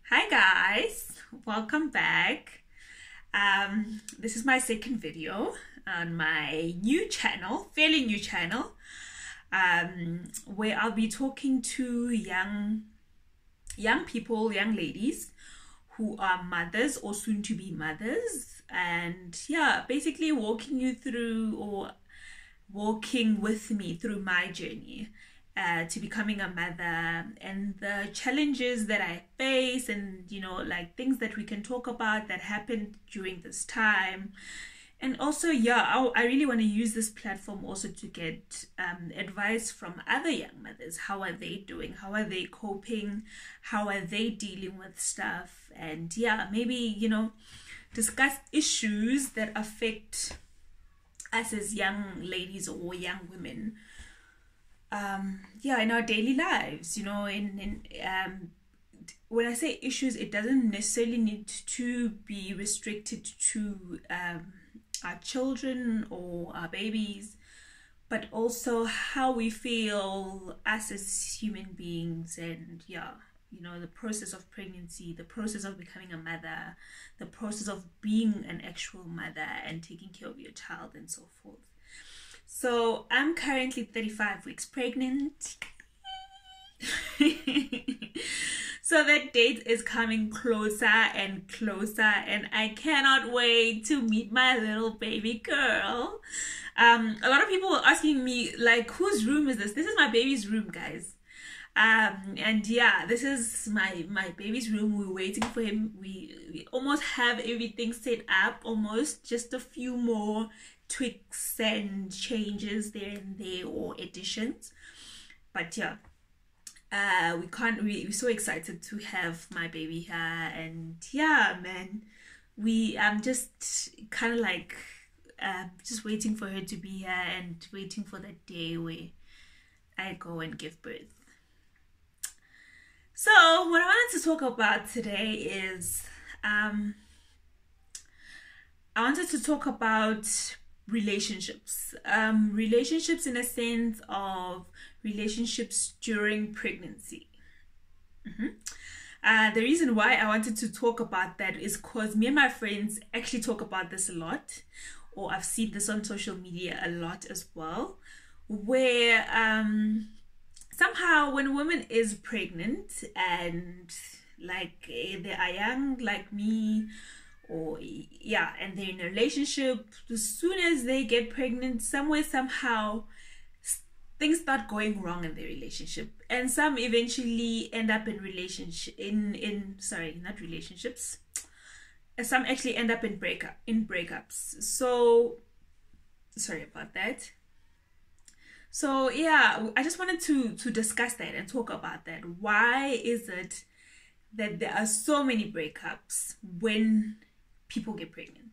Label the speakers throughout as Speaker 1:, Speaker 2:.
Speaker 1: Hi guys, welcome back. This is my second video on my new channel, fairly new channel, where I'll be talking to young people, young ladies who are mothers or soon to be mothers, and yeah, basically walking you through or walking with me through my journey to becoming a mother and the challenges that I face, and like things that we can talk about that happened during this time. And also, yeah, I really want to use this platform also to get advice from other young mothers. How are they doing? How are they coping? How are they dealing with stuff? And yeah, maybe discuss issues that affect us as young ladies or young women, in our daily lives. When I say issues, it doesn't necessarily need to be restricted to our children or our babies, but also how we feel us as human beings. And the process of pregnancy, the process of becoming a mother, the process of being an actual mother and taking care of your child, and so forth. So I'm currently 35 weeks pregnant. So that date is coming closer and closer, and I cannot wait to meet my little baby girl. A lot of people were asking me, like, whose room is this? This is my baby's room, guys. And yeah, this is my baby's room. We're waiting for him. We almost have everything set up, almost, just a few more tweaks and changes there and there, or additions. But yeah, we're so excited to have my baby here. And yeah, man, I'm just kind of like just waiting for her to be here and waiting for that day where I go and give birth. So what I wanted to talk about today is I wanted to talk about relationships. Relationships in a sense of relationships during pregnancy. The reason why I wanted to talk about that is because me and my friends actually talk about this a lot, or I've seen this on social media a lot as well, where somehow when a woman is pregnant and like they are young like me, or and they're in a relationship, as soon as they get pregnant, somehow things start going wrong in their relationship, and some eventually end up in not relationships, some actually end up in breakups. So sorry about that. So yeah, I just wanted to discuss that and talk about that. Why is it that there are so many breakups when people get pregnant?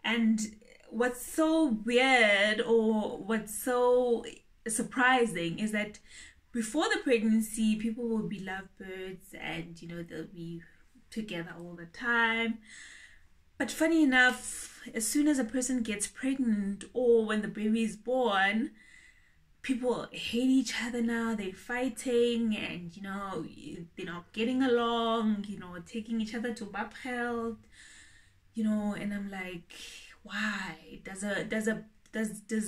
Speaker 1: And what's so weird, or what's so surprising, is that before the pregnancy, people will be lovebirds and they'll be together all the time. But funny enough, as soon as a person gets pregnant or when the baby is born, people hate each other now. They're fighting, and they're not getting along, taking each other to Bapgeld, and I'm like, why does a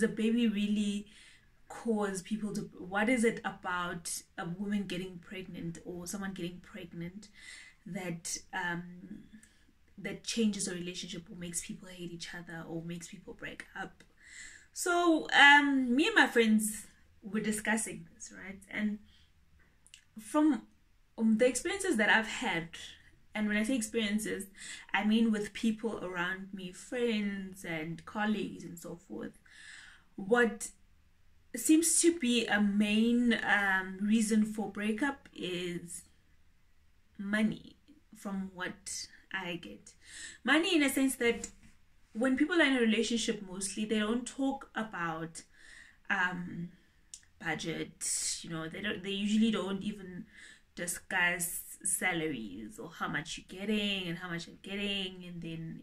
Speaker 1: baby really cause people to, what is it about a woman getting pregnant or someone getting pregnant that that changes a relationship, or makes people hate each other, or makes people break up? So me and my friends were discussing this, right? And from the experiences that I've had, and when I say experiences, I mean with people around me, friends and colleagues and so forth, what seems to be a main reason for breakup is money, from what I get. Money in a sense that when people are in a relationship, mostly they don't talk about budget. They usually don't even discuss salaries, or how much you're getting and how much I'm getting, and then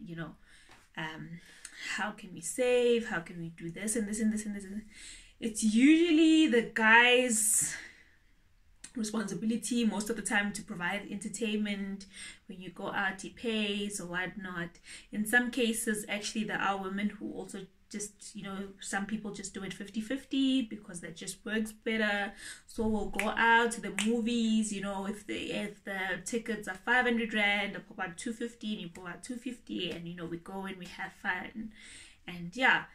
Speaker 1: how can we save, how can we do this and this and this and this. It's usually the guys responsibility most of the time to provide entertainment. When you go out, he pays or whatnot. In some cases, actually, there are women who also just, some people just do it 50-50 because that just works better. So we'll go out to the movies, if the tickets are 500 rand, I'll pop out 250 and you go out 250, and we go and we have fun. And yeah.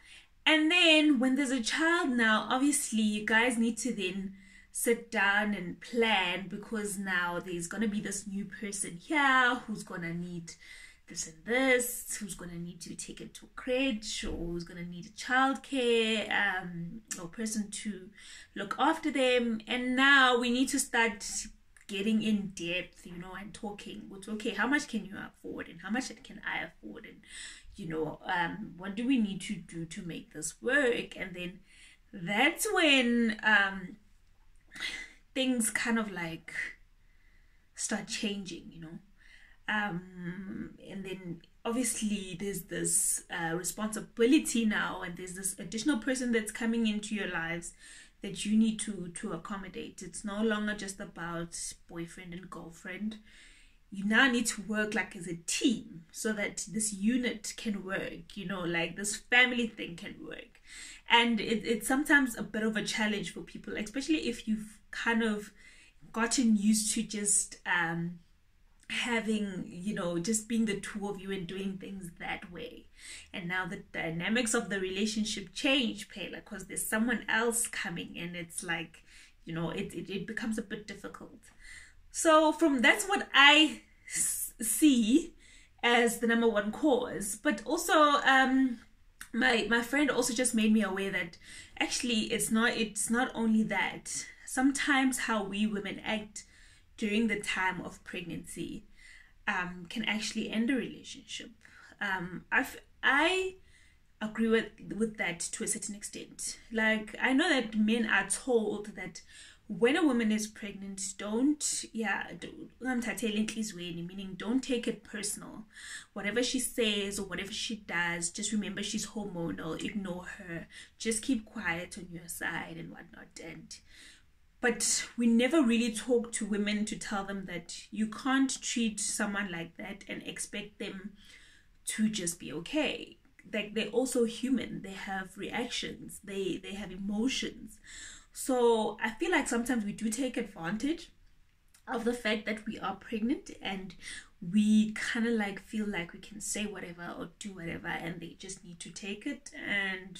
Speaker 1: And then when there's a child now, obviously you guys need to then sit down and plan, because now there's going to be this new person here who's going to need this and this, who's going to need to be taken to a crèche, or who's going to need a childcare or person to look after them. And now we need to start getting in depth, and talking. Okay, how much can you afford, and how much can I afford, and what do we need to do to make this work? And then that's when things kind of like start changing, and then obviously there's this responsibility now, and there's this additional person that's coming into your lives that you need to accommodate. It's no longer just about boyfriend and girlfriend. You now need to work like as a team so that this unit can work, like this family thing can work. And it's sometimes a bit of a challenge for people, especially if you've kind of gotten used to just having, just being the two of you and doing things that way. And now the dynamics of the relationship change, Pela, because there's someone else coming in. It's like, it becomes a bit difficult. So that's what I see as the number one cause. But also, my friend also just made me aware that actually it's not only that. Sometimes how we women act during the time of pregnancy can actually end a relationship. I agree with that to a certain extent. Like, I know that men are told that when a woman is pregnant, meaning don't take it personal. Whatever she says or whatever she does, just remember she's hormonal, ignore her, just keep quiet on your side and whatnot. But we never really talk to women to tell them that you can't treat someone like that and expect them to just be okay. Like, they're also human. They have reactions. They have emotions. So I feel like sometimes we do take advantage of the fact that we are pregnant, and we kind of like feel like we can say whatever or do whatever, and they just need to take it. And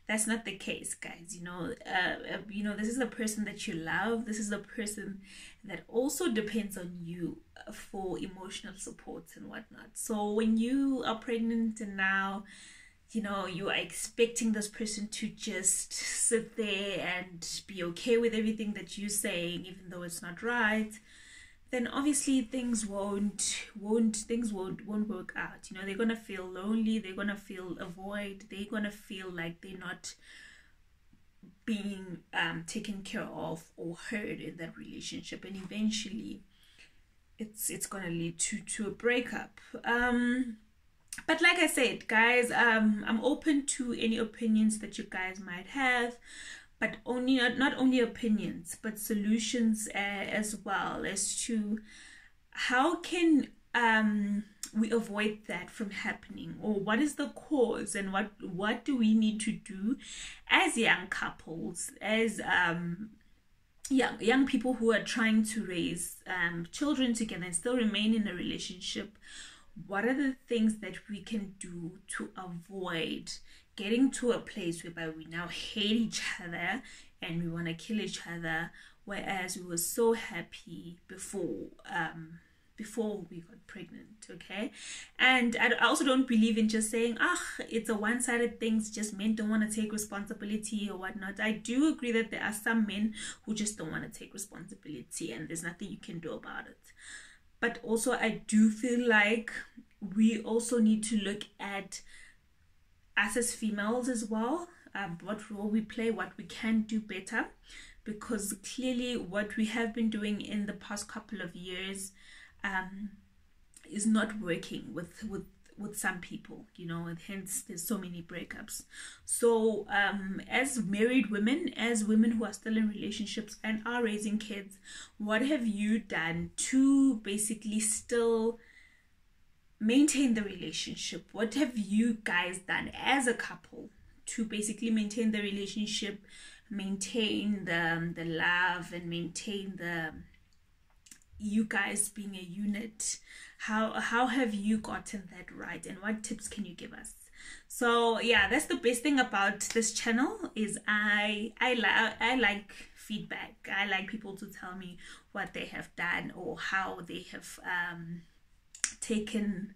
Speaker 1: that's not the case, guys. This is the person that you love. This is the person that also depends on you for emotional support and whatnot. So when you are pregnant and now you are expecting this person to just sit there and be okay with everything that you're saying, even though it's not right, then obviously things won't work out. They're gonna feel lonely, they're gonna feel a void, they're gonna feel like they're not being taken care of or heard in that relationship, and eventually it's gonna lead to a breakup. But like I said, guys, I'm open to any opinions that you guys might have, but not only opinions, but solutions as well, as to how can we avoid that from happening, or what is the cause, and what do we need to do as young couples, as young people who are trying to raise children together and still remain in a relationship. What are the things that we can do to avoid getting to a place whereby we now hate each other and we want to kill each other, whereas we were so happy before we got pregnant, okay? And I also don't believe in just saying, it's a one-sided thing, just men don't want to take responsibility or whatnot. I do agree that there are some men who just don't want to take responsibility, and there's nothing you can do about it. But also, I do feel like we also need to look at us as females as well, what role we play, what we can do better, because clearly what we have been doing in the past couple of years is not working with with some people, you know, and hence there's so many breakups. So as married women, as women who are still in relationships and are raising kids, what have you done to basically still maintain the relationship? What have you guys done as a couple to basically maintain the relationship, maintain the love, and maintain the you guys being a unit? How have you gotten that right, and what tips can you give us? So yeah, that's the best thing about this channel, is I like feedback. I like people to tell me what they have done or how they have taken,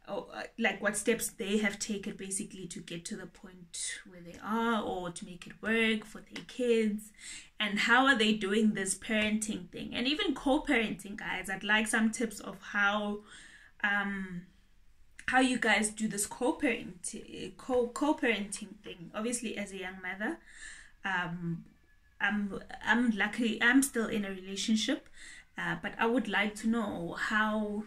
Speaker 1: or like what steps they have taken basically to get to the point where they are, or to make it work for their kids, and how are they doing this parenting thing, and even co-parenting, guys. I'd like some tips of how you guys do this co-parenting thing. Obviously, as a young mother, I'm lucky I'm still in a relationship. But I would like to know how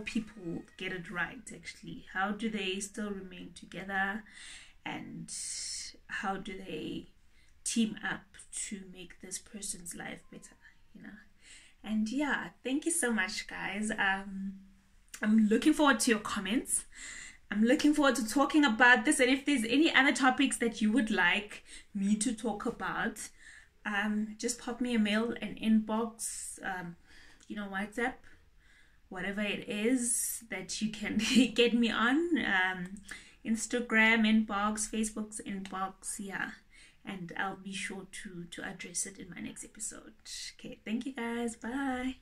Speaker 1: people get it right, actually. How do they still remain together, and how do they team up to make this person's life better, you know? And yeah, thank you so much, guys. I'm looking forward to your comments. I'm looking forward to talking about this, and if there's any other topics that you would like me to talk about, just pop me a mail, an inbox, you know, WhatsApp, whatever it is that you can get me on, Instagram inbox, Facebook's inbox, yeah, and I'll be sure to address it in my next episode. Okay, thank you guys, bye.